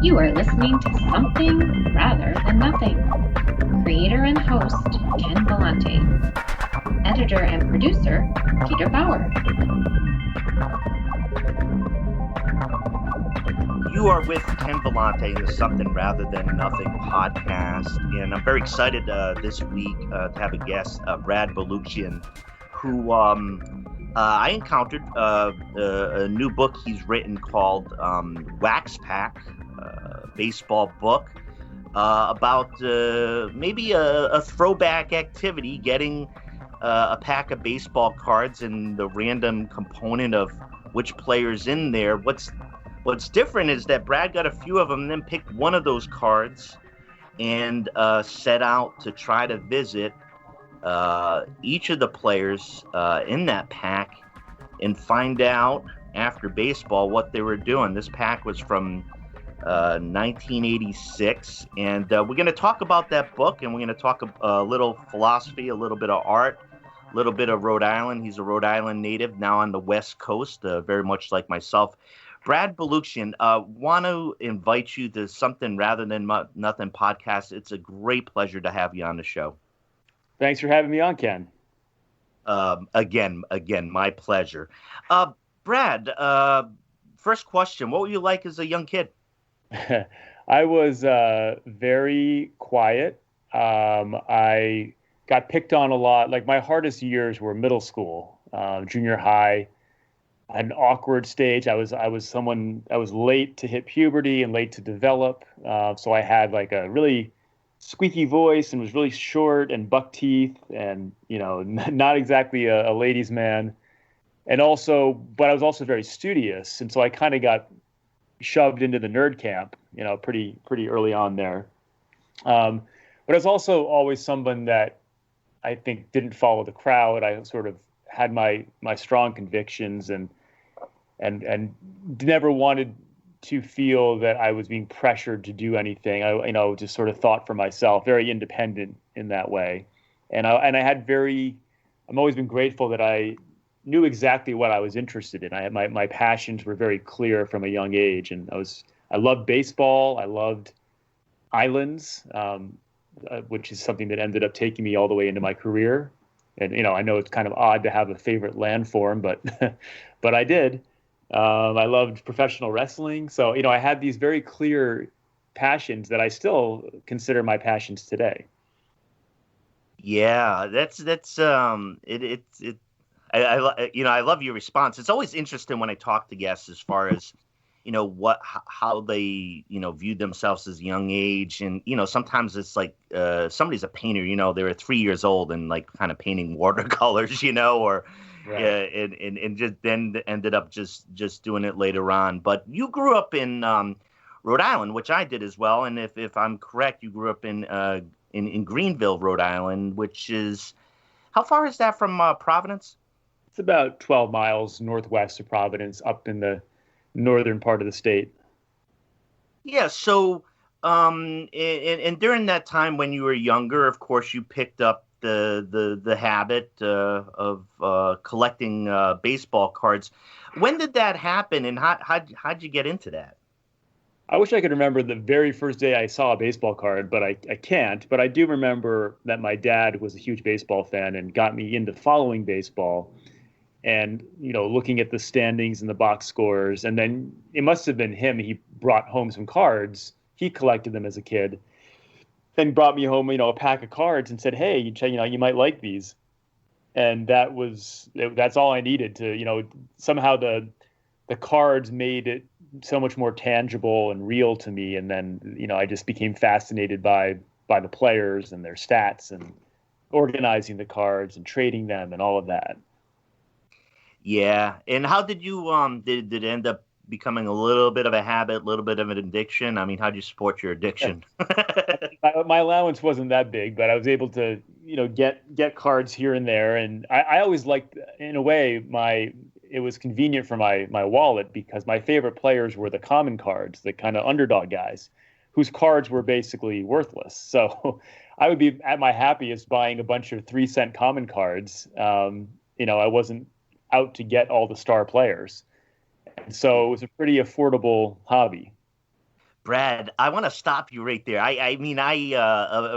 You are listening to Something Rather Than Nothing. Creator and host, Ken Vellante. Editor and producer, Peter Bauer. You are with Ken Vellante in the Something Rather Than Nothing podcast, and I'm very excited this week to have a guest, Brad Balukjian, who I encountered a new book he's written called Wax Pack, baseball book about maybe a throwback activity, getting a pack of baseball cards and the random component of which player's in there. What's different is that Brad got a few of them and then picked one of those cards and set out to try to visit each of the players in that pack and find out after baseball what they were doing. This pack was from 1986, and we're going to talk about that book, and we're going to talk a little philosophy, a little bit of art, a little bit of Rhode Island. He's a Rhode Island native, now on the West Coast, very much like myself. Brad Balukjian, want to invite you to Something Rather Than Nothing podcast. It's a great pleasure to have you on the show. Thanks for having me on, Ken. Again, my pleasure. Brad, first question, what were you like as a young kid? I was very quiet. I got picked on a lot. Like, my hardest years were middle school, junior high. An awkward stage. I was late to hit puberty and late to develop. So I had like a really squeaky voice and was really short and buck teeth and, not exactly a ladies' man. But I was also very studious. And so I kind of got shoved into the nerd camp, pretty early on there. But I was also always someone that I think didn't follow the crowd. I sort of had my strong convictions and never wanted to feel that I was being pressured to do anything. I just sort of thought for myself, very independent in that way. And I'm always been grateful that I knew exactly what I was interested in. I had my passions were very clear from a young age, and I loved baseball. I loved islands, which is something that ended up taking me all the way into my career. And, I know it's kind of odd to have a favorite landform, but but I did. I loved professional wrestling. So, I had these very clear passions that I still consider my passions today. Yeah, I love your response. It's always interesting when I talk to guests as far as, how they, viewed themselves as a young age. And, sometimes it's like somebody's a painter, they were 3 years old and like kind of painting watercolors, or right. and just then ended up just doing it later on. But you grew up in Rhode Island, which I did as well. And if I'm correct, you grew up in Greenville, Rhode Island, which is, how far is that from Providence? It's about 12 miles northwest of Providence, up in the northern part of the state. Yeah. So, and during that time when you were younger, of course, you picked up the habit of collecting baseball cards. When did that happen, and how'd you get into that? I wish I could remember the very first day I saw a baseball card, but I can't. But I do remember that my dad was a huge baseball fan and got me into following baseball. And, looking at the standings and the box scores. And then it must have been him. He brought home some cards. He collected them as a kid. Then brought me home, a pack of cards and said, hey, you might like these. And that's all I needed to, somehow the cards made it so much more tangible and real to me. And then, I just became fascinated by the players and their stats and organizing the cards and trading them and all of that. Yeah. And how did you, did it end up becoming a little bit of a habit, a little bit of an addiction? I mean, how'd you support your addiction? My allowance wasn't that big, but I was able to, get cards here and there. And I always liked, in a way, it was convenient for my wallet because my favorite players were the common cards, the kind of underdog guys whose cards were basically worthless. So I would be at my happiest buying a bunch of 3-cent common cards. I wasn't out to get all the star players. So it was a pretty affordable hobby. Brad, I want to stop you right there. A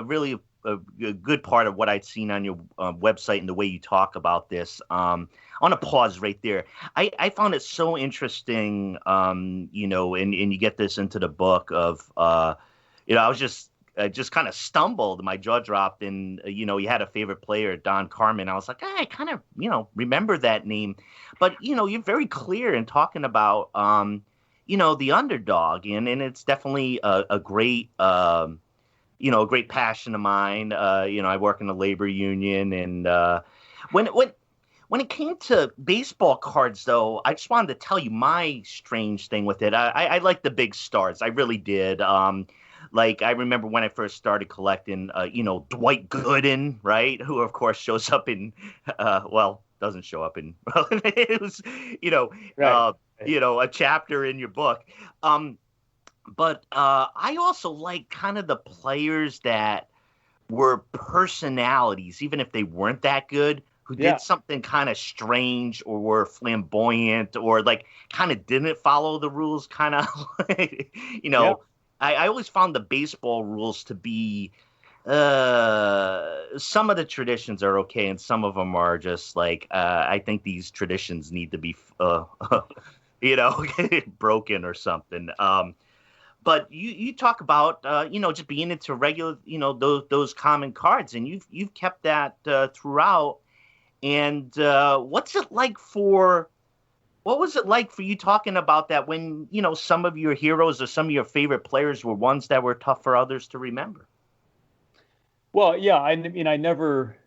really a good part of what I'd seen on your website and the way you talk about this. I want to pause right there. I found it so interesting, and you get this into the book of, I was just kind of stumbled. My jaw dropped, and you had a favorite player, Don Carmen. I was like, I kind of, remember that name, but you're very clear in talking about, the underdog, and it's definitely a great, a great passion of mine. I work in the labor union, and when it came to baseball cards, though, I just wanted to tell you my strange thing with it. I like the big stars. I really did. Like, I remember when I first started collecting, Dwight Gooden, right? Who, of course, shows up in, doesn't show up in, it was, right. A chapter in your book. But I also like kind of the players that were personalities, even if they weren't that good, who did something kind of strange or were flamboyant or like kind of didn't follow the rules, kind of, I always found the baseball rules to be, some of the traditions are okay and some of them are just like, I think these traditions need to be, broken or something. But you talk about, just being into regular, those common cards, and you've kept that throughout. And what was it like for you talking about that when, some of your heroes or some of your favorite players were ones that were tough for others to remember? Well, yeah, I mean, I never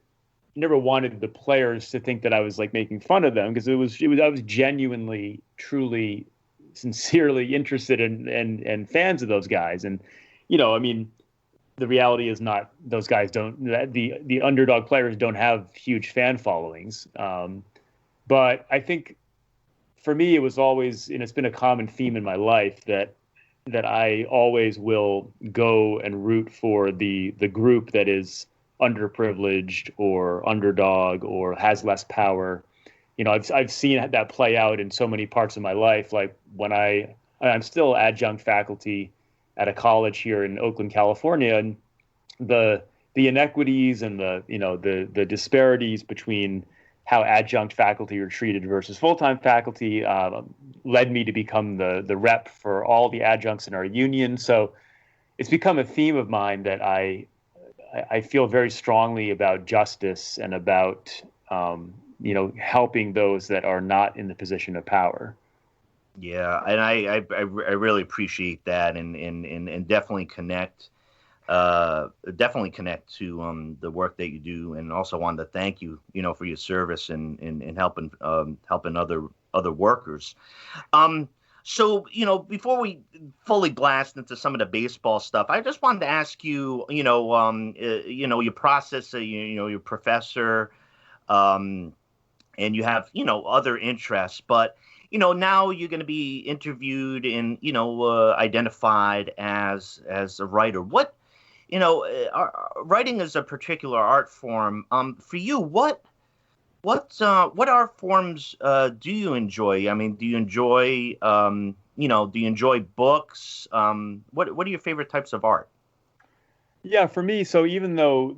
wanted the players to think that I was like making fun of them, because I was genuinely, truly, sincerely interested in and fans of those guys. And, I mean, the reality is not those guys the underdog players don't have huge fan followings. But I think for me, it was always, and it's been a common theme in my life that I always will go and root for the group that is underprivileged or underdog or has less power. I've seen that play out in so many parts of my life. Like when I'm still adjunct faculty at a college here in Oakland, California, and the inequities and the disparities between how adjunct faculty are treated versus full-time faculty led me to become the rep for all the adjuncts in our union. So it's become a theme of mine that I feel very strongly about justice and about helping those that are not in the position of power. Yeah, and I really appreciate that, and definitely connect to the work that you do, and also wanted to thank you, for your service and helping other workers. So, before we fully blast into some of the baseball stuff, I just wanted to ask you, your process, your professor, and you have, other interests, but now you're going to be interviewed and, identified as a writer. What, writing is a particular art form. For you, what art forms do you enjoy? I mean, do you enjoy, books? What are your favorite types of art? Yeah, for me, so even though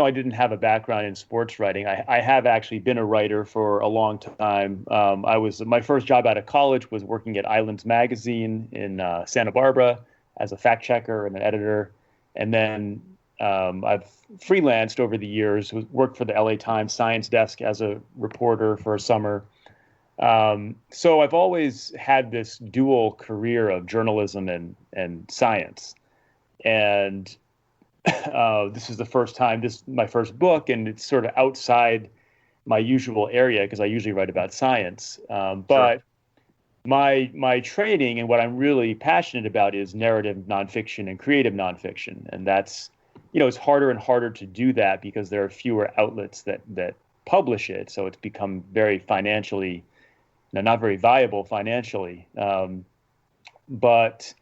I didn't have a background in sports writing, I have actually been a writer for a long time. My first job out of college was working at Islands Magazine in Santa Barbara as a fact checker and an editor. And then I've freelanced over the years, worked for the LA Times science desk as a reporter for a summer. So I've always had this dual career of journalism and science. And this is the first time, this is my first book, and it's sort of outside my usual area because I usually write about science. But my training and what I'm really passionate about is narrative nonfiction and creative nonfiction. And that's, it's harder and harder to do that because there are fewer outlets that publish it. So it's become very financially, not very viable financially. But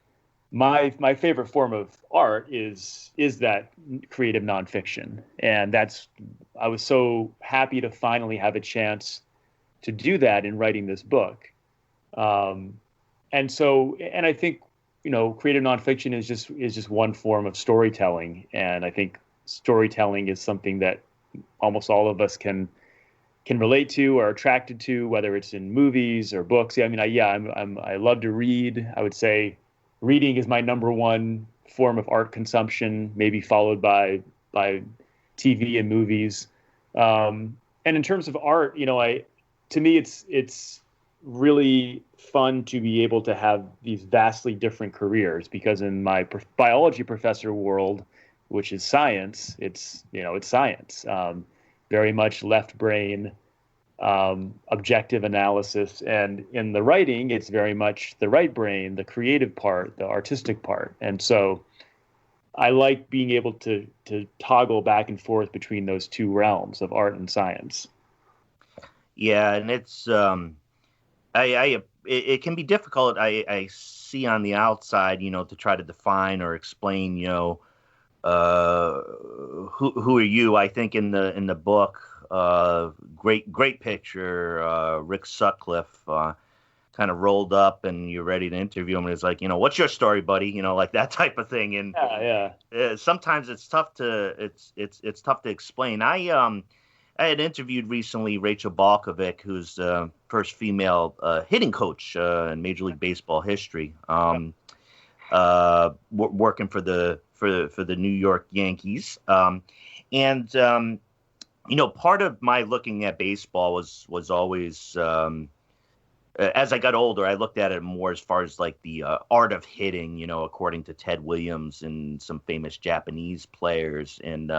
my favorite form of art is that creative nonfiction. And I was so happy to finally have a chance to do that in writing this book. And I think creative nonfiction is just one form of storytelling, and I think storytelling is something that almost all of us can relate to or are attracted to, whether it's in movies or books. Yeah, I mean, I love to read. I would say reading is my number one form of art consumption, maybe followed by TV and movies. And in terms of art, to me, it's really fun to be able to have these vastly different careers, because in my biology professor world, which is science, it's science, very much left brain, objective analysis. And in the writing, it's very much the right brain, the creative part, the artistic part. And so I like being able to toggle back and forth between those two realms of art and science. Yeah, and it's it can be difficult. I see on the outside, to try to define or explain, who are you? I think in the book, great picture. Rick Sutcliffe kind of rolled up, and you're ready to interview him, and it's like, what's your story, buddy? Like that type of thing. And sometimes it's tough to it's tough to explain. I had interviewed recently Rachel Balkovec, who's the first female hitting coach in Major League Baseball history, working for the New York Yankees. And part of my looking at baseball was always, as I got older, I looked at it more as far as like the art of hitting, according to Ted Williams and some famous Japanese players. And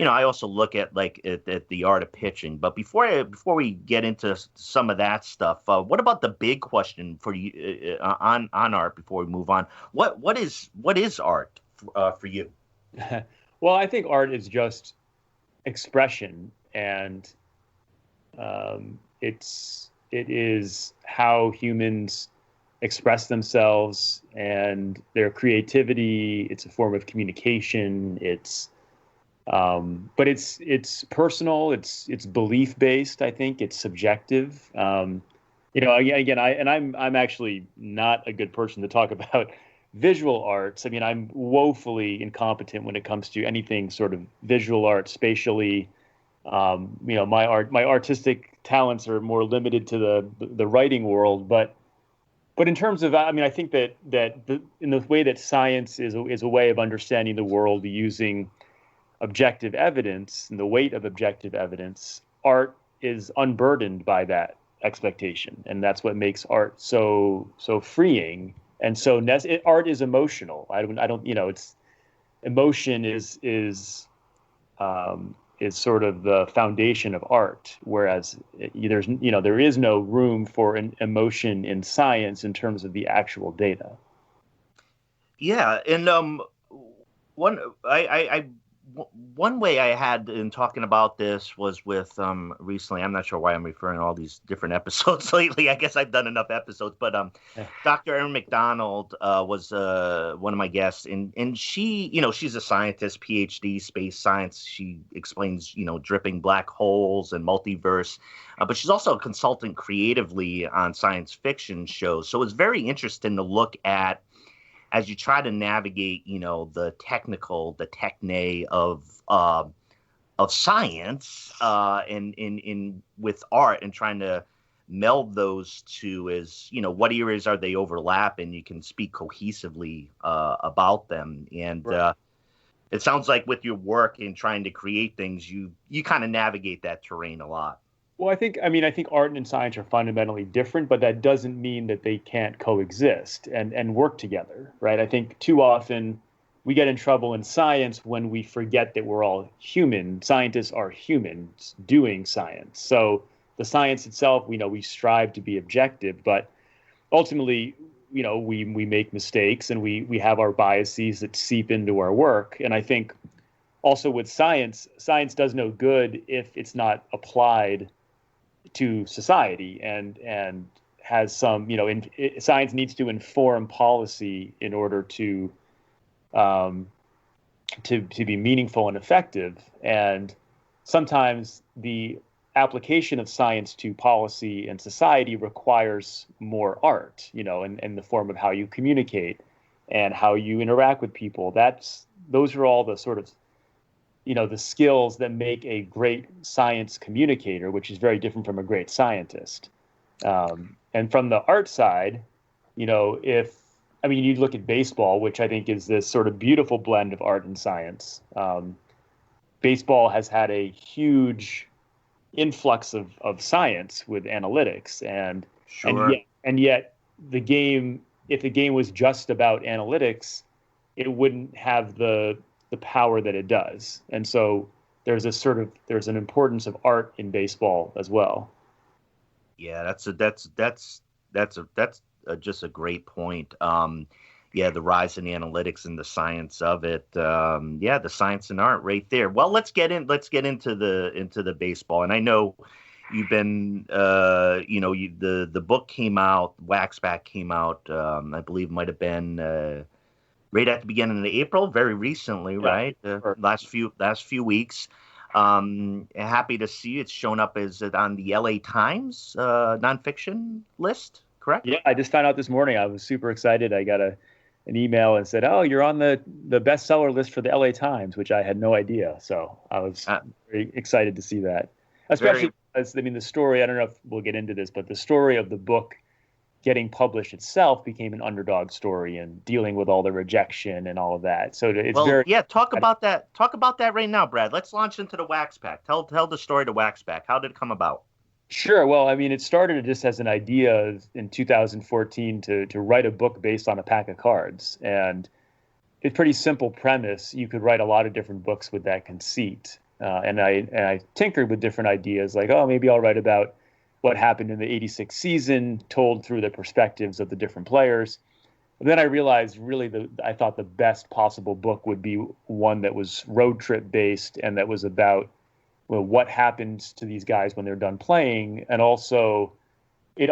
I also look at at the art of pitching. But before we get into some of that stuff, what about the big question for you on art? Before we move on, what is art for you? Well, I think art is just expression, and it is how humans express themselves and their creativity. It's a form of communication. But it's personal. It's belief based. I think it's subjective. I'm actually not a good person to talk about visual arts. I mean, I'm woefully incompetent when it comes to anything sort of visual art, spatially. My artistic talents are more limited to the writing world. But in terms of, I think that in the way that science is a way of understanding the world using objective evidence and the weight of objective evidence, art is unburdened by that expectation, and that's what makes art so freeing and so art is emotional. I don't it's emotion is sort of the foundation of art, whereas there is no room for an emotion in science in terms of the actual data. Yeah, and one way I had in talking about this was with recently. I'm not sure why I'm referring to all these different episodes lately. I guess I've done enough episodes, but Dr. Erin McDonald was one of my guests, and she, she's a scientist, Ph.D. space science. She explains, dripping black holes and multiverse, but she's also a consultant creatively on science fiction shows. So it's very interesting to look at, as you try to navigate, the techne of science, in with art, and trying to meld those two, as what areas are they overlap, and you can speak cohesively about them. And right. It sounds like with your work in trying to create things, you kind of navigate that terrain a lot. Well, I think art and science are fundamentally different, but that doesn't mean that they can't coexist and work together, right? I think too often we get in trouble in science when we forget that we're all human. Scientists are humans doing science. So the science itself, we strive to be objective, but ultimately, we make mistakes, and we have our biases that seep into our work. And I think also with science does no good if it's not applied to society, and has some, science needs to inform policy in order to be meaningful and effective. And sometimes the application of science to policy and society requires more art, in the form of how you communicate. and how you interact with people. Those are all the sort of, the skills that make a great science communicator, which is very different from a great scientist. And from the art side, you look at baseball, which I think is this sort of beautiful blend of art and science. Baseball has had a huge influx of science with analytics, and Sure. and yet the game, if the game was just about analytics, it wouldn't have the power that it does. And so there's an importance of art in baseball as well. Yeah, that's just a great point. The rise in analytics and the science of it. The science and art right there. Well, let's get into the baseball. And I know you've been, the book came out, Waxback came out. I believe might have been right at the beginning of April, very recently, right? Sure. Last few weeks. Happy to see it's shown up as on the LA Times nonfiction list, correct? Yeah, I just found out this morning. I was super excited. I got an email and said, "Oh, you're on the bestseller list for the LA Times," which I had no idea. So I was very excited to see that. Especially because, the story, I don't know if we'll get into this, but the story of the book getting published itself became an underdog story and dealing with all the rejection and all of that. So talk about that. Talk about that right now, Brad. Let's launch into the Waxback. Tell the story to Waxback. How did it come about? Sure. Well, it started just as an idea in 2014 to write a book based on a pack of cards. And it's a pretty simple premise. You could write a lot of different books with that conceit. And I tinkered with different ideas, like, maybe I'll write about what happened in the 86 season, told through the perspectives of the different players. But then I realized I thought the best possible book would be one that was road trip based and that was about what happens to these guys when they're done playing. And also it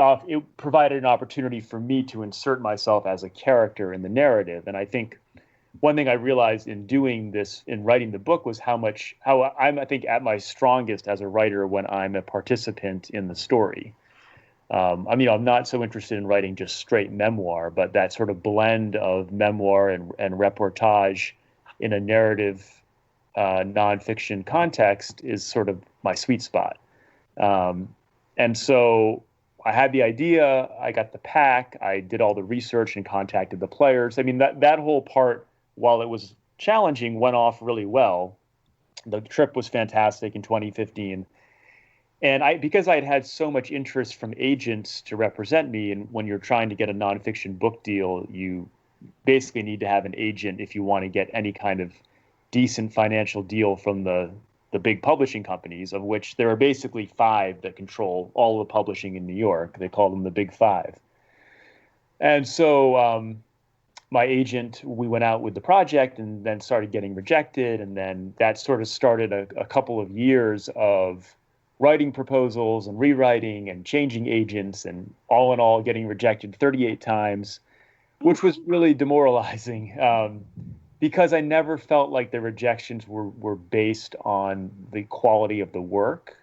provided an opportunity for me to insert myself as a character in the narrative. And I think one thing I realized in doing this, in writing the book, was how I'm, I think, at my strongest as a writer when I'm a participant in the story. I'm not so interested in writing just straight memoir, but that sort of blend of memoir and reportage in a narrative nonfiction context is sort of my sweet spot. And so I had the idea, I got the pack, I did all the research and contacted the players. That whole part, while it was challenging, went off really well. The trip was fantastic in 2015. And because I had so much interest from agents to represent me, and when you're trying to get a nonfiction book deal, you basically need to have an agent if you want to get any kind of decent financial deal from the big publishing companies, of which there are basically 5 that control all the publishing in New York. They call them the Big 5. And so my agent, we went out with the project and then started getting rejected. And then that sort of started a couple of years of writing proposals and rewriting and changing agents, and all in all getting rejected 38 times, which was really demoralizing because I never felt like the rejections were based on the quality of the work.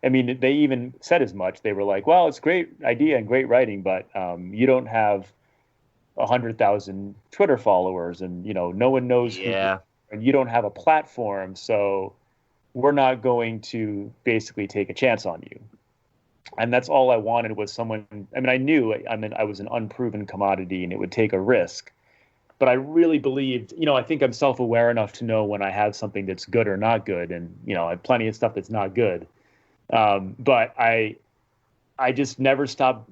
They even said as much. They were like, well, it's a great idea and great writing, but you don't have 100,000 Twitter followers, and no one knows who you are, and you don't have a platform, so we're not going to basically take a chance on you. And that's all I wanted, was someone. I knew I was an unproven commodity and it would take a risk, but I really believed, I think I'm self-aware enough to know when I have something that's good or not good, and I have plenty of stuff that's not good, but I just never stopped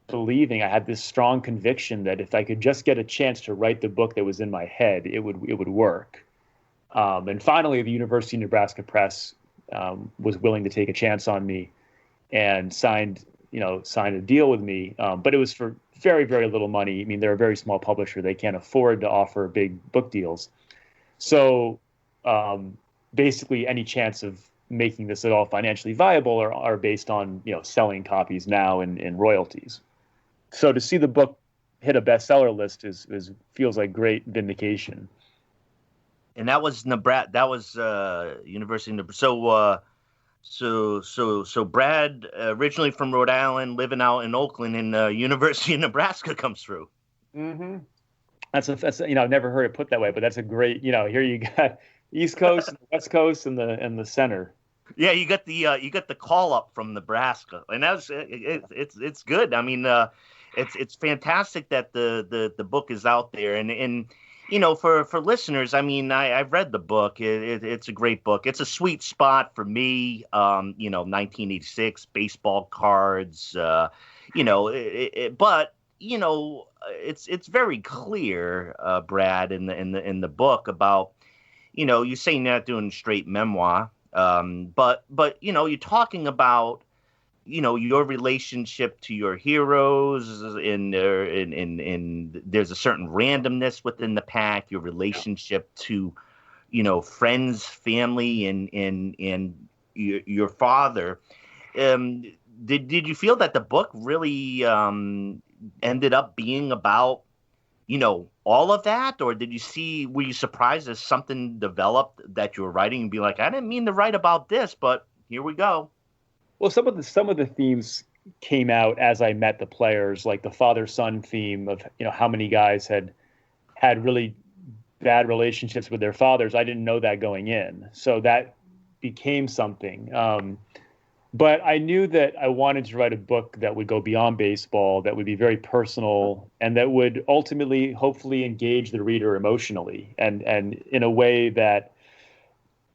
believing. I had this strong conviction that if I could just get a chance to write the book that was in my head, it would work. And finally, the University of Nebraska Press was willing to take a chance on me and signed a deal with me. But it was for very, very little money. They're a very small publisher. They can't afford to offer big book deals. So basically, any chance of making this at all financially viable are based on selling copies now and royalties. So to see the book hit a bestseller list feels like great vindication. And that was Nebraska. That was University of Nebraska. So Brad, originally from Rhode Island, living out in Oakland, and University of Nebraska comes through. Mm-hmm. That's I've never heard it put that way, but that's a great, here you got East Coast, West Coast, and the center. Yeah, you got the call up from Nebraska, and it's good. I mean, it's fantastic that the book is out there, and for listeners, I mean, I've read the book. It's a great book. It's a sweet spot for me. 1986 baseball cards. But it's very clear, Brad, in the book about you say you're not doing straight memoir. But you're talking about your relationship to your heroes, and there's a certain randomness within the pack. Your relationship to friends, family, and your father. Did you feel that the book really ended up being about all of that, or were you surprised as something developed that you were writing and be like, I didn't mean to write about this, but here we go? Well, some of the themes came out as I met the players, like the father-son theme of how many guys had really bad relationships with their fathers. I didn't know that going in, so that became something. But I knew that I wanted to write a book that would go beyond baseball, that would be very personal, and that would ultimately, hopefully, engage the reader emotionally, and in a way that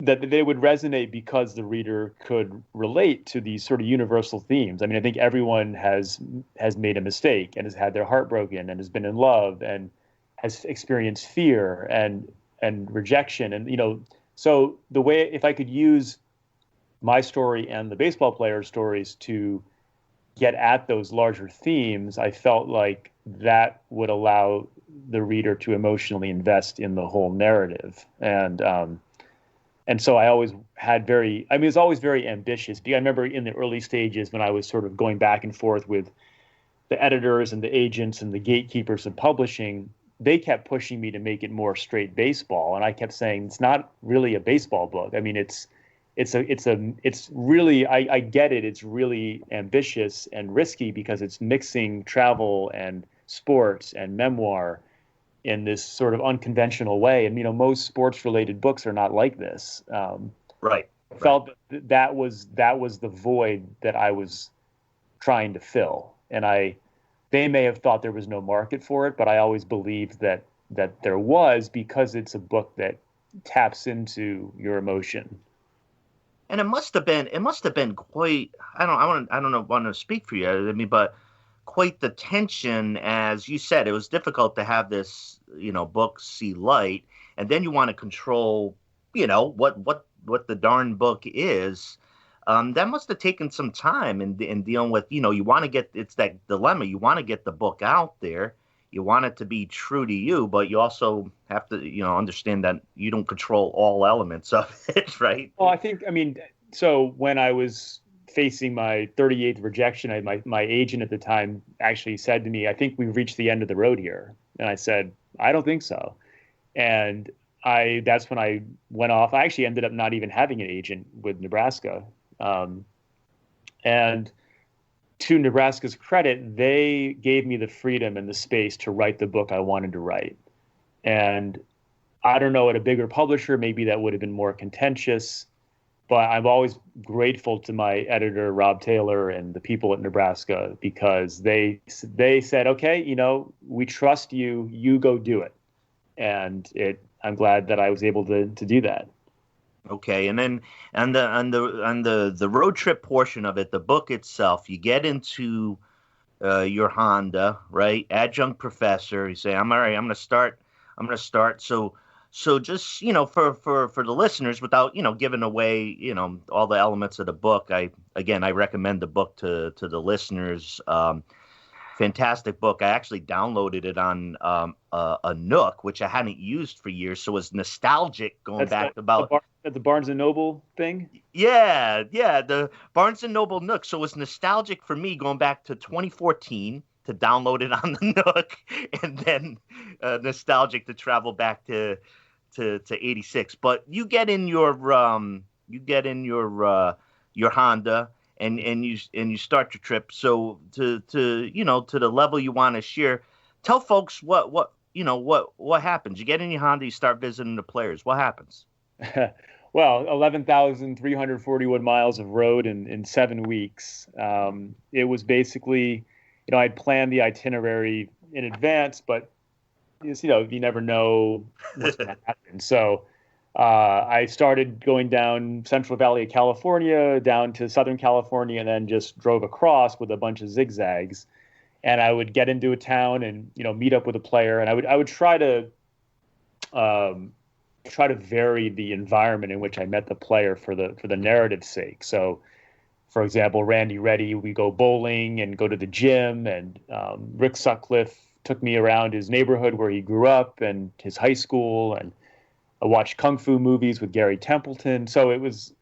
they would resonate because the reader could relate to these sort of universal themes. I mean, I think everyone has made a mistake and has had their heart broken and has been in love and has experienced fear and rejection, and so the way, if I could use my story and the baseball players' stories to get at those larger themes, I felt like that would allow the reader to emotionally invest in the whole narrative. And so I always had it was always very ambitious. I remember in the early stages when I was sort of going back and forth with the editors and the agents and the gatekeepers of publishing, they kept pushing me to make it more straight baseball. And I kept saying, it's not really a baseball book. I mean, it's really, I get it. It's really ambitious and risky because it's mixing travel and sports and memoir in this sort of unconventional way. And, most sports related books are not like this. Right. I felt that was the void that I was trying to fill. And they may have thought there was no market for it, but I always believed that there was, because it's a book that taps into your emotion. And it must have been quite, I don't want to speak for you, I mean, but quite the tension, as you said. It was difficult to have this, book see light, and then you want to control, what the darn book is. That must have taken some time in dealing with, you want to it's that dilemma. You want to get the book out there. You want it to be true to you, but you also have to, understand that you don't control all elements of it, right? Well, so when I was facing my 38th rejection, my agent at the time actually said to me, I think we've reached the end of the road here. And I said, I don't think so. And that's when I went off. I actually ended up not even having an agent with Nebraska. And to Nebraska's credit, they gave me the freedom and the space to write the book I wanted to write. And I don't know, at a bigger publisher, maybe that would have been more contentious, but I'm always grateful to my editor, Rob Taylor, and the people at Nebraska, because they said, okay, we trust you, you go do it. And I'm glad that I was able to do that. Okay, and then on the road trip portion of it, the book itself, you get into your Honda, right? Adjunct professor. You say, I'm all right. I'm going to start. So just for the listeners, without giving away all the elements of the book, I recommend the book to the listeners. Fantastic book. I actually downloaded it on a Nook, which I hadn't used for years, so it was nostalgic going back about the Barnes and Noble thing. Yeah, the Barnes and Noble Nook. So it was nostalgic for me going back to 2014 to download it on the Nook, and then nostalgic to travel back to 86. But you get in your Honda. And you start your trip. So to the level you want to share, tell folks what what happens? You get in your Honda, you start visiting the players. What happens? Well, 11,341 miles of road in 7 weeks. It was basically, I'd planned the itinerary in advance, but you never know what's going to happen. So I started going down Central Valley of California, down to Southern California, and then just drove across with a bunch of zigzags. And I would get into a town and meet up with a player, and I would try to vary the environment in which I met the player for the narrative's sake. So, for example, Randy Reddy, we go bowling and go to the gym, and Rick Sutcliffe took me around his neighborhood where he grew up and his high school, and I watched kung fu movies with Gary Templeton. So it was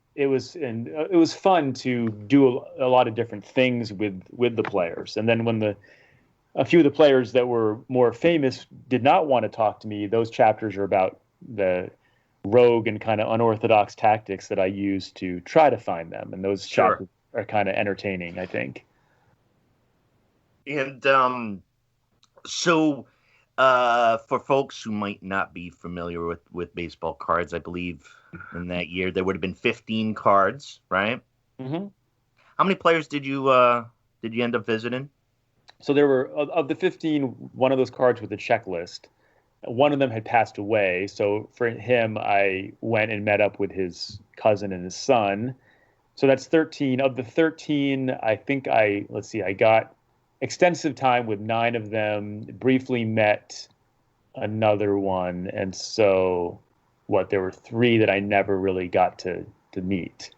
fun to do a lot of different things with the players. And then when a few of the players that were more famous did not want to talk to me, those chapters are about the rogue and kind of unorthodox tactics that I use to try to find them. And those chapters are kind of entertaining, I think. And so for folks who might not be familiar with baseball cards, I believe in that year there would have been 15 cards, right? Mm-hmm. How many players did you end up visiting? So there were, of the 15, one of those cards with a checklist. One of them had passed away, so for him, I went and met up with his cousin and his son. So that's 13. Of the 13, I think I got extensive time with 9 of them, briefly met another one, and so there were 3 that I never really got to meet.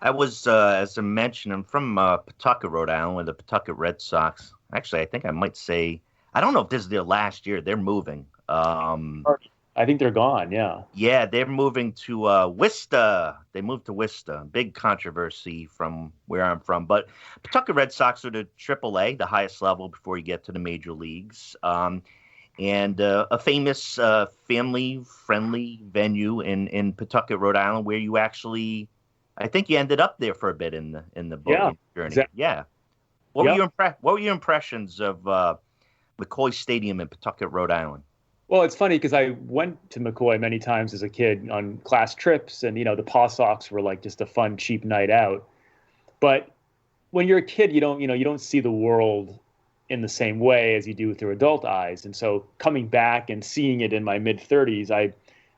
I was, as I mentioned, I'm from Pawtucket, Rhode Island, with the Pawtucket Red Sox. Actually, I think I might say, I don't know if this is their last year. They're moving. I think they're gone, yeah. Yeah, they're moving to Worcester. They moved to Worcester. Big controversy from where I'm from. But Pawtucket Red Sox are the AAA, the highest level before you get to the major leagues. And a famous family-friendly venue in Pawtucket, Rhode Island, where you actually, I think you ended up there for a bit in the boating journey. Exactly. Yeah. What were your impressions of McCoy Stadium in Pawtucket, Rhode Island? Well, it's funny because I went to McCoy many times as a kid on class trips, and the Paw Sox were like just a fun, cheap night out. But when you're a kid, you don't see the world in the same way as you do through adult eyes. And so coming back and seeing it in my mid-30s, I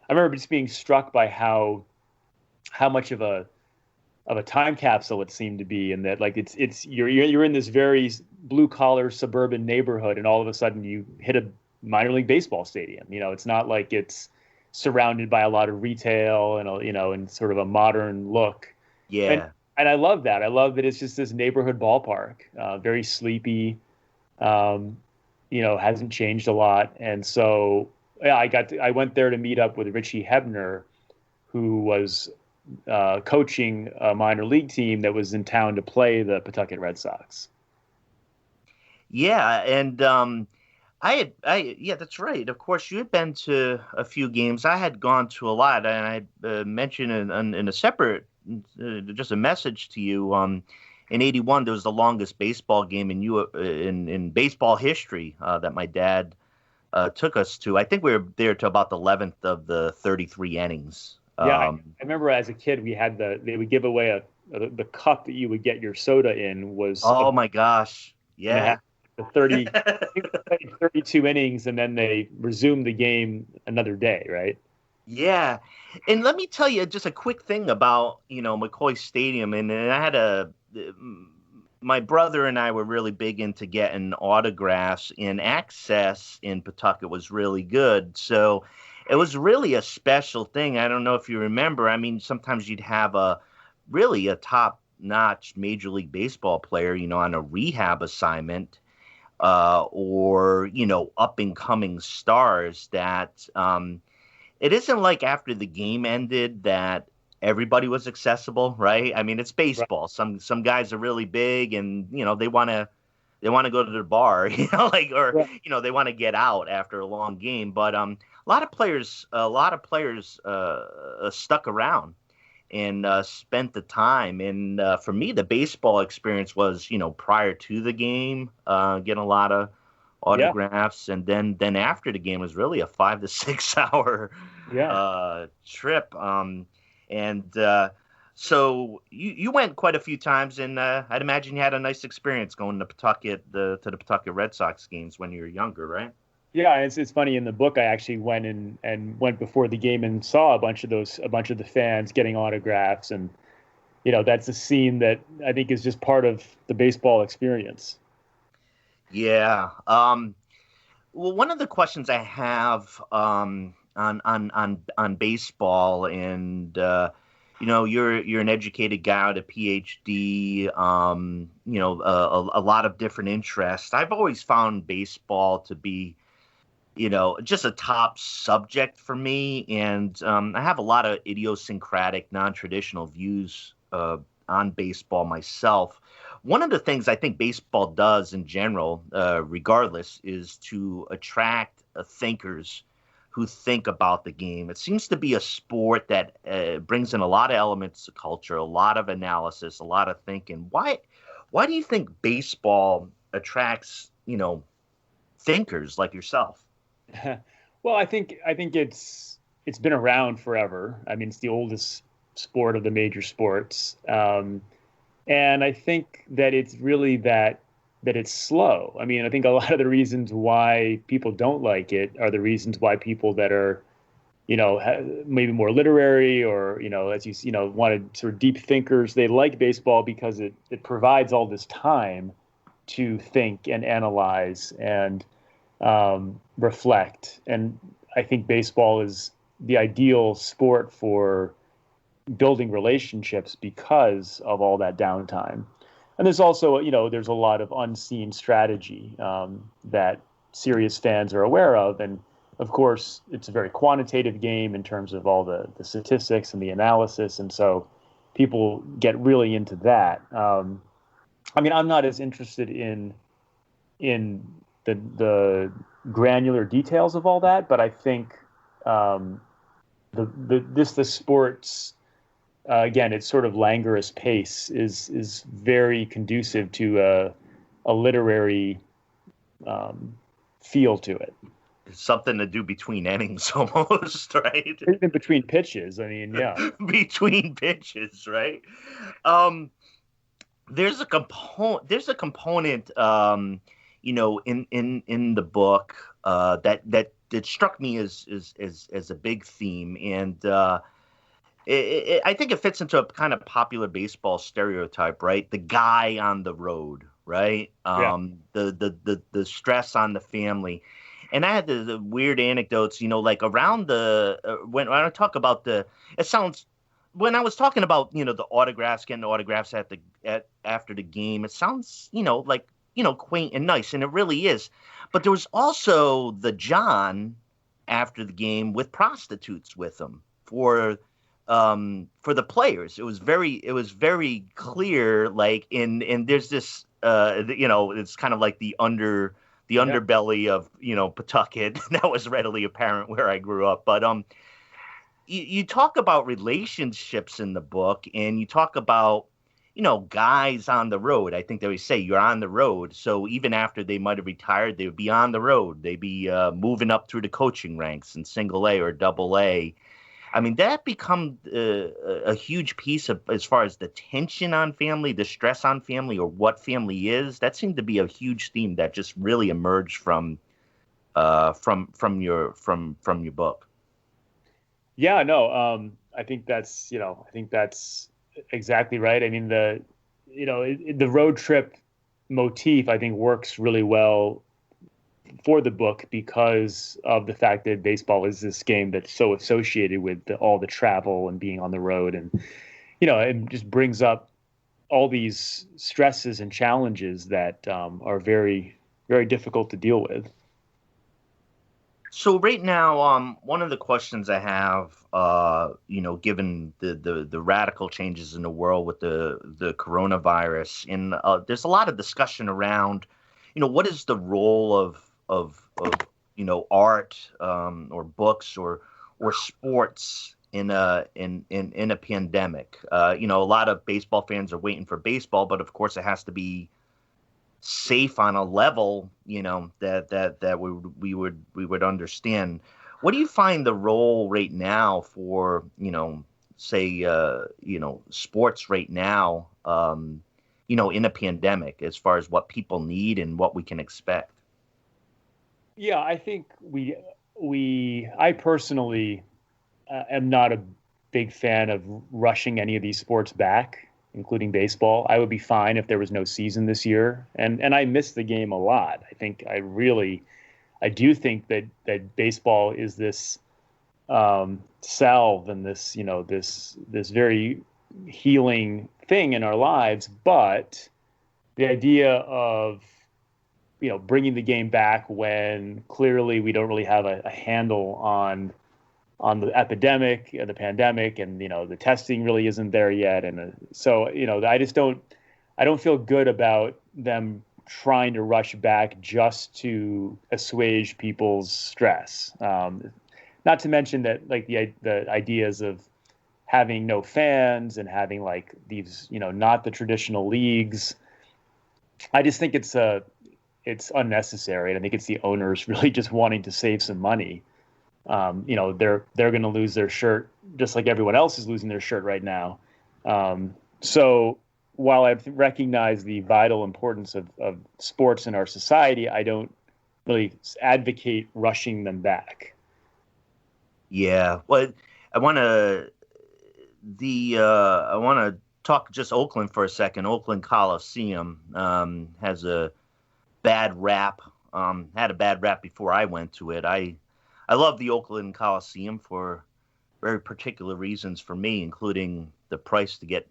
remember just being struck by how much of a time capsule it seemed to be, and that like you're in this very blue collar suburban neighborhood, and all of a sudden you hit a minor league baseball stadium. It's not like it's surrounded by a lot of retail and and sort of a modern look. Yeah. And I love that. I love that it's just this neighborhood ballpark, very sleepy, hasn't changed a lot. And so yeah, I went there to meet up with Richie Hebner, who was coaching a minor league team that was in town to play the Pawtucket Red Sox. Yeah, and yeah, that's right. Of course, you had been to a few games. I had gone to a lot, and I mentioned in a separate, just a message to you. In '81, there was the longest baseball game in baseball history that my dad took us to. I think we were there to about the 11th of the 33 innings. Yeah, I remember as a kid they would give away the cup that you would get your soda in was. Oh my gosh! Yeah. The 32 innings, and then they resumed the game another day, right? Yeah, and let me tell you just a quick thing about McCoy Stadium, and I had my brother and I were really big into getting autographs, and access in Pawtucket was really good, so it was really a special thing. I don't know if you remember. I mean, sometimes you'd have a top-notch Major League Baseball player, on a rehab assignment. Or up-and-coming stars that it isn't like after the game ended that everybody was accessible, right? I mean, it's baseball. Right. Some guys are really big, and they want to go to the bar, they want to get out after a long game. But a lot of players stuck around and spent the time. And for me, the baseball experience was, prior to the game, getting a lot of Yeah. autographs, and then after the game was really a 5 to 6 hour Yeah. trip. And so you went quite a few times, and I'd imagine you had a nice experience going to the Pawtucket Red Sox games when you were younger, right? Yeah, it's funny in the book. I actually went and went before the game and saw a bunch of the fans getting autographs, and that's a scene that I think is just part of the baseball experience. Yeah. Well, one of the questions I have on baseball, and you're an educated guy with a Ph.D. A lot of different interests. I've always found baseball to be just a top subject for me. And I have a lot of idiosyncratic, non-traditional views on baseball myself. One of the things I think baseball does in general, regardless, is to attract thinkers who think about the game. It seems to be a sport that brings in a lot of elements of culture, a lot of analysis, a lot of thinking. Why do you think baseball attracts, thinkers like yourself? Well, I think it's been around forever. I mean, it's the oldest sport of the major sports, and I think that it's really that it's slow. I mean, I think a lot of the reasons why people don't like it are the reasons why people that are, maybe more literary or as wanted sort of deep thinkers, they like baseball because it provides all this time to think and analyze and reflect. And I think baseball is the ideal sport for building relationships because of all that downtime. And there's also, there's a lot of unseen strategy that serious fans are aware of. And of course, it's a very quantitative game in terms of all the statistics and the analysis. And so people get really into that. I mean, I'm not as interested in the granular details of all that, but I think the sport's again, its sort of languorous pace is very conducive to a literary feel to it. It's something to do between innings, almost, right? Even between pitches. I mean, yeah. Between pitches, right? There's a component. In the book that struck me as a big theme, and I think it fits into a kind of popular baseball stereotype, right? The guy on the road, right? The stress on the family. And I had the weird anecdotes, like around when I talk about when I was talking about, the autographs, getting autographs after the game, it sounds, like, quaint and nice, and it really is. But there was also the John after the game with prostitutes with him for the players. It was very clear, like and there's this it's kind of like the underbelly of Pawtucket that was readily apparent where I grew up. But you talk about relationships in the book, and you talk about guys on the road. I think they always say you're on the road. So even after they might have retired, they would be on the road. They'd be moving up through the coaching ranks in single A or double A. I mean, that become a huge piece of, as far as the tension on family, the stress on family, or what family is. That seemed to be a huge theme that just really emerged from your book. Yeah, no, I think that's exactly right. I mean, the road trip motif, I think, works really well for the book because of the fact that baseball is this game that's so associated with all the travel and being on the road, and it just brings up all these stresses and challenges that are very, very difficult to deal with. So right now, one of the questions I have, given the radical changes in the world with the coronavirus, and there's a lot of discussion around, what is the role of art or books or sports in a pandemic. A lot of baseball fans are waiting for baseball, but of course it has to be safe on a level, that we would understand. What do you find the role right now for, say, sports right now, in a pandemic, as far as what people need and what we can expect? Yeah, I think I personally am not a big fan of rushing any of these sports back, including baseball. I would be fine if there was no season this year, and I miss the game a lot. I do think that baseball is this salve and this very healing thing in our lives, but the idea of bringing the game back when clearly we don't really have a handle on the epidemic, the pandemic, and the testing really isn't there yet, and so I don't feel good about them trying to rush back just to assuage people's stress. Not to mention that like the ideas of having no fans and having like these not the traditional leagues. I just think it's unnecessary, and I think it's the owners really just wanting to save some money. They're going to lose their shirt just like everyone else is losing their shirt right now. So while I recognize the vital importance of sports in our society, I don't really advocate rushing them back. Yeah, well, I want to talk just Oakland for a second. Oakland Coliseum has a bad rap. Had a bad rap before I went to it. I love the Oakland Coliseum for very particular reasons for me, including the price to get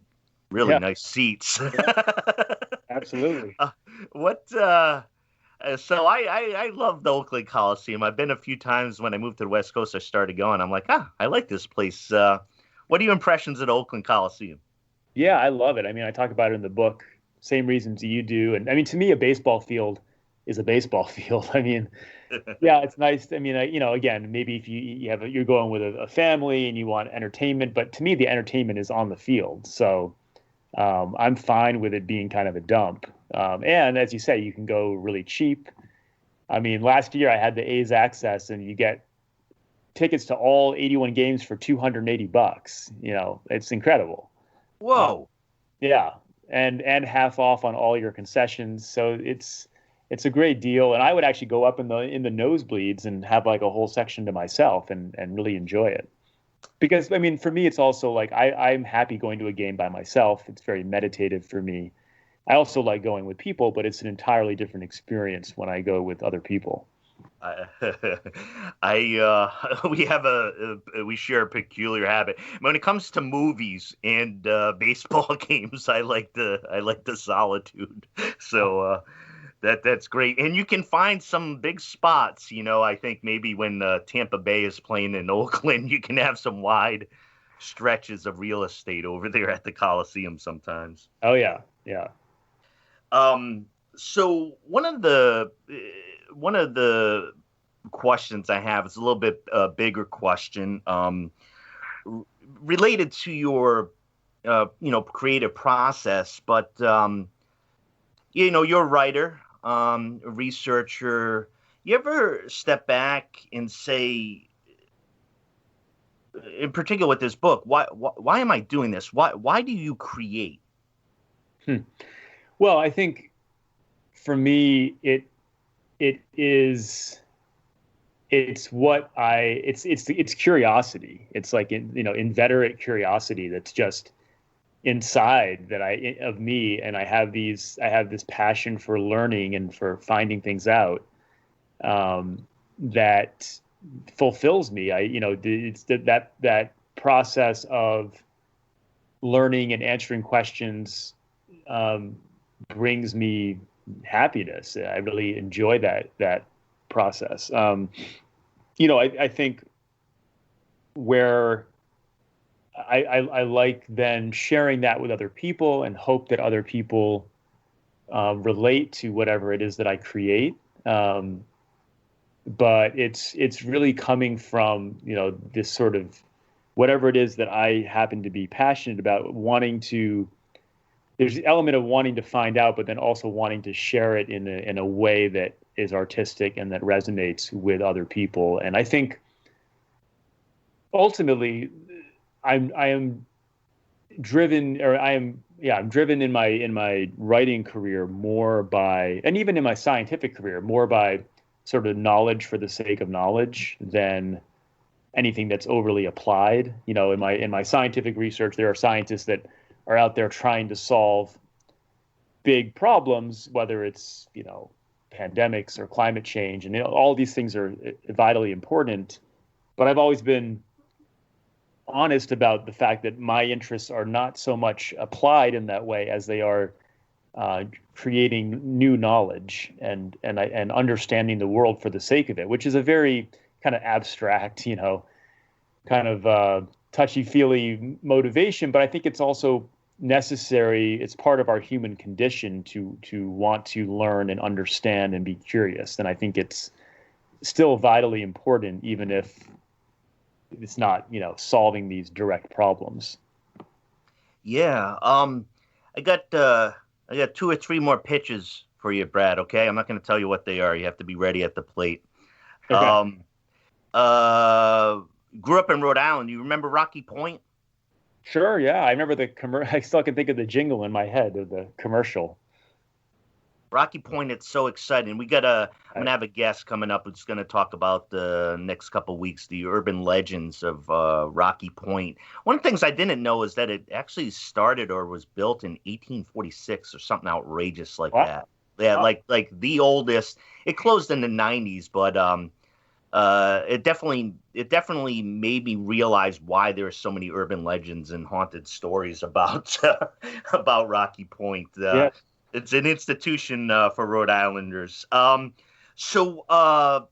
really nice seats. Absolutely. So I love the Oakland Coliseum. I've been a few times. When I moved to the West Coast, I started going. I'm like, I like this place. What are your impressions of the Oakland Coliseum? Yeah, I love it. I mean, I talk about it in the book, same reasons you do. And I mean, to me, a baseball field is a baseball field. I mean, yeah, it's nice. I mean, again, maybe if you're going with a family and you want entertainment, but to me, the entertainment is on the field. So I'm fine with it being kind of a dump. And as you say, you can go really cheap. I mean, last year I had the A's access, and you get tickets to all 81 games for $280. It's incredible. Whoa. Yeah. And half off on all your concessions. So it's a great deal. And I would actually go up in the nosebleeds and have like a whole section to myself and really enjoy it. Because, I mean, for me, it's also like I'm happy going to a game by myself. It's very meditative for me. I also like going with people, but it's an entirely different experience when I go with other people. We share a peculiar habit when it comes to movies and baseball games. I like the solitude. So that's great, and you can find some big spots. I think maybe when Tampa Bay is playing in Oakland, you can have some wide stretches of real estate over there at the Coliseum sometimes. Oh yeah, yeah. So one of the questions I have is a little bit bigger question, related to your creative process, but you're a writer, a researcher. You ever step back and say, in particular with this book, why am I doing this? Why do you create? Well, I think for me, it's curiosity. It's like inveterate curiosity that's just inside of me, and I have this passion for learning and for finding things out that fulfills me. It's that process of learning and answering questions brings me happiness. I really enjoy that process. I think where I like then sharing that with other people and hope that other people relate to whatever it is that I create. But it's really coming from, this sort of whatever it is that I happen to be passionate about, wanting to there's the element of wanting to find out, but then also wanting to share it in a way that is artistic and that resonates with other people. And I think ultimately, I'm driven, or I'm driven in my writing career more by, and even in my scientific career, more by sort of knowledge for the sake of knowledge than anything that's overly applied. You know, in my scientific research, there are scientists that are out there trying to solve big problems, whether it's, you know, pandemics or climate change, and, you know, all these things are vitally important. But I've always been honest about the fact that my interests are not so much applied in that way as they are creating new knowledge and understanding the world for the sake of it, which is a very kind of abstract, you know, kind of touchy-feely motivation. But I think it's also necessary. It's part of our human condition to want to learn and understand and be curious. And I think it's still vitally important, even if it's not, you know, solving these direct problems. Yeah. I got 2 or 3 more pitches for you, Brad. Okay. I'm not going to tell you what they are. You have to be ready at the plate. Okay. Grew up in Rhode Island. You remember Rocky Point? Sure. Yeah. I remember I still can think of the jingle in my head of the commercial. Rocky Point, it's so exciting. I'm going to have a guest coming up who's going to talk about the next couple of weeks, the urban legends of Rocky Point. One of the things I didn't know is that it actually started or was built in 1846 or something outrageous like that. Yeah, wow. like the oldest. It closed in the 90s, but it definitely made me realize why there are so many urban legends and haunted stories about about Rocky Point. Yeah. It's an institution for Rhode Islanders. So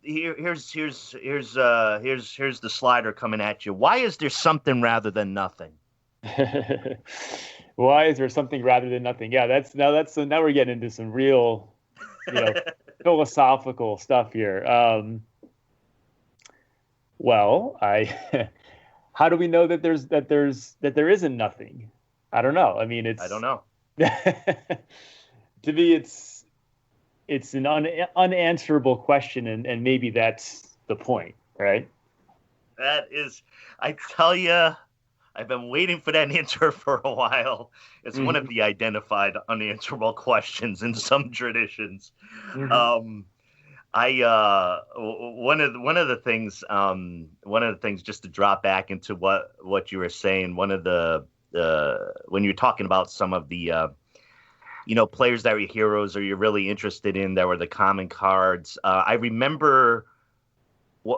here's the slider coming at you. Why is there something rather than nothing? Why is there something rather than nothing? Yeah, now we're getting into some real, you know, philosophical stuff here. Well, how do we know that there isn't nothing? I don't know. I mean, I don't know. To me, it's an unanswerable question, and maybe that's the point, right? That is, I tell you, I've been waiting for that answer for a while. It's one of the identified unanswerable questions in some traditions. Mm-hmm. One of the things, just to drop back into what you were saying, one of the when you're talking about some of the players that were heroes or you're really interested in that were the common cards. I remember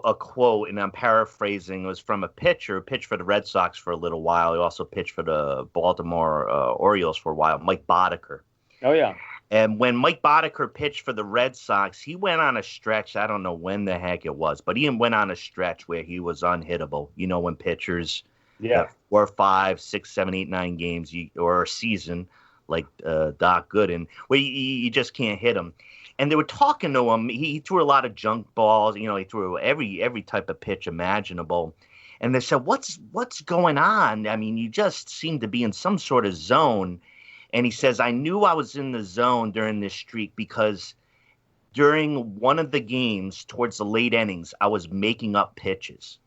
a quote, and I'm paraphrasing. It was from a pitcher, pitched for the Red Sox for a little while. He also pitched for the Baltimore Orioles for a while, Mike Boddicker. Oh, yeah. And when Mike Boddicker pitched for the Red Sox, he went on a stretch. I don't know when the heck it was, but he went on a stretch where he was unhittable. You know, when pitchers, 4, 5, 6, 7, 8, 9 games or a season, like Doc Gooden, where you just can't hit him. And they were talking to him. He threw a lot of junk balls. You know, he threw every type of pitch imaginable. And they said, what's going on? I mean, you just seem to be in some sort of zone. And he says, I knew I was in the zone during this streak because during one of the games towards the late innings, I was making up pitches.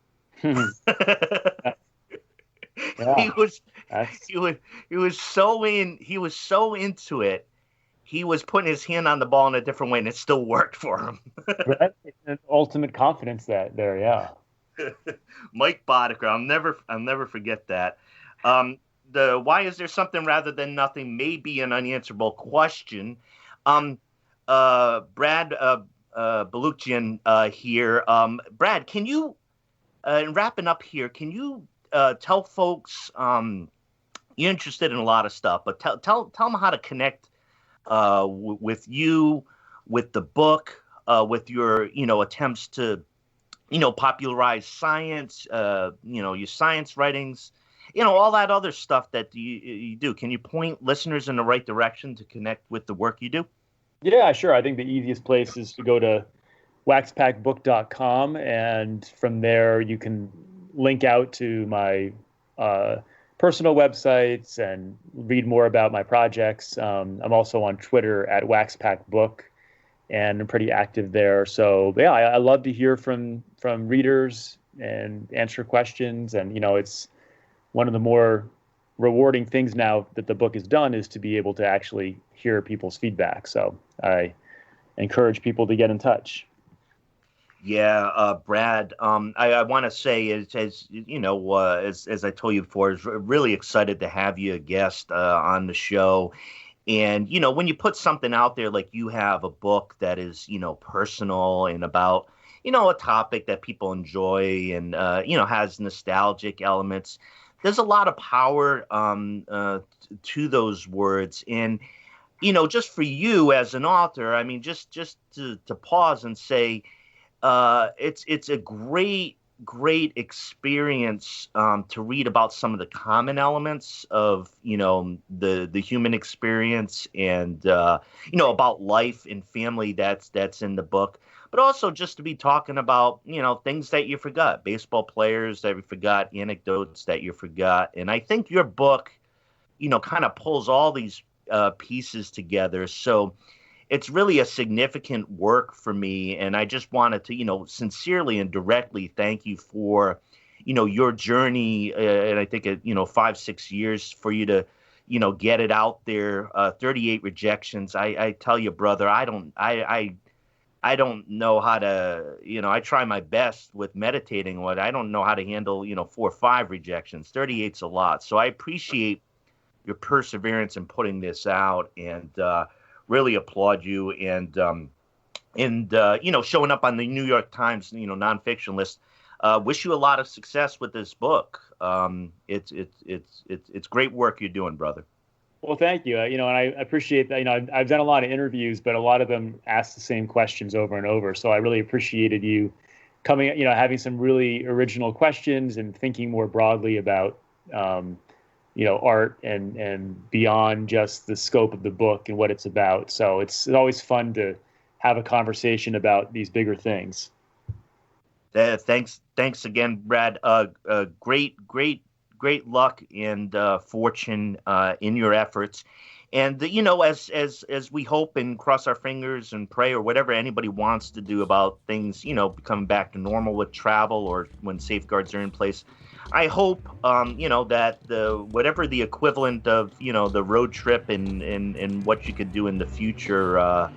Yeah. He was so into it. He was putting his hand on the ball in a different way, and it still worked for him. Right? Ultimate confidence there, yeah. Mike Boddicker, I'll never forget that. The why is there something rather than nothing may be an unanswerable question. Brad Balukjian here. Brad, can you, in wrapping up here, can you tell folks you're interested in a lot of stuff, but tell them how to connect with you, with the book, with your attempts to popularize science, your science writings, all that other stuff that you do. Can you point listeners in the right direction to connect with the work you do? Yeah, sure. I think the easiest place is to go to waxpackbook.com, and from there you can link out to my personal websites and read more about my projects. I'm also on Twitter at WaxPackBook, and I'm pretty active there. So yeah, I love to hear from readers and answer questions. And it's one of the more rewarding things now that the book is done is to be able to actually hear people's feedback. So I encourage people to get in touch. Yeah, Brad, I want to say, as you know, as I told you before, is really excited to have you a guest on the show. And, when you put something out there, like you have a book that is, personal and about, a topic that people enjoy and, has nostalgic elements, there's a lot of power to those words. And, just for you as an author, I mean, just to pause and say, it's a great experience to read about some of the common elements of the human experience and about life and family that's in the book, but also just to be talking about things that you forgot, baseball players that you forgot, anecdotes that you forgot. And I think your book kind of pulls all these pieces together. So it's really a significant work for me, and I just wanted to, sincerely and directly thank you for, your journey, and I think, 5-6 years for you to, get it out there. 38 rejections. I tell you, brother, I don't know how to, I try my best with meditating on it. I don't know how to handle, 4 or 5 rejections. 38's a lot. So I appreciate your perseverance in putting this out, and really applaud you, and showing up on the New York Times nonfiction list. Wish you a lot of success with this book. It's great work you're doing, brother. Well, thank you. And I appreciate that. I've done a lot of interviews, but a lot of them ask the same questions over and over. So I really appreciated you coming, having some really original questions and thinking more broadly about art and beyond just the scope of the book and what it's about. So it's always fun to have a conversation about these bigger things. Thanks again, Brad. Great luck and fortune in your efforts. And as we hope and cross our fingers and pray, or whatever anybody wants to do about things, coming back to normal with travel, or when safeguards are in place, I hope, that whatever the equivalent of, the road trip and what you could do in the future,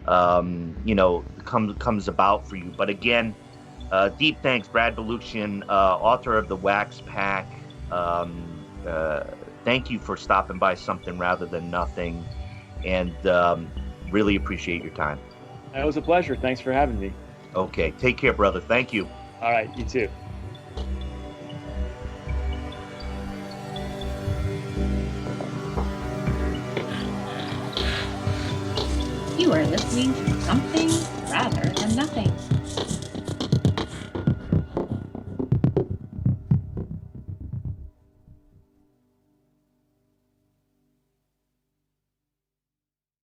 comes about for you. But again, deep thanks, Brad Balukjian, author of The Wax Pack. Thank you for stopping by Something Rather Than Nothing, and really appreciate your time. It was a pleasure. Thanks for having me. Okay. Take care, brother. Thank you. All right. You too. You are listening to Something Rather Than Nothing.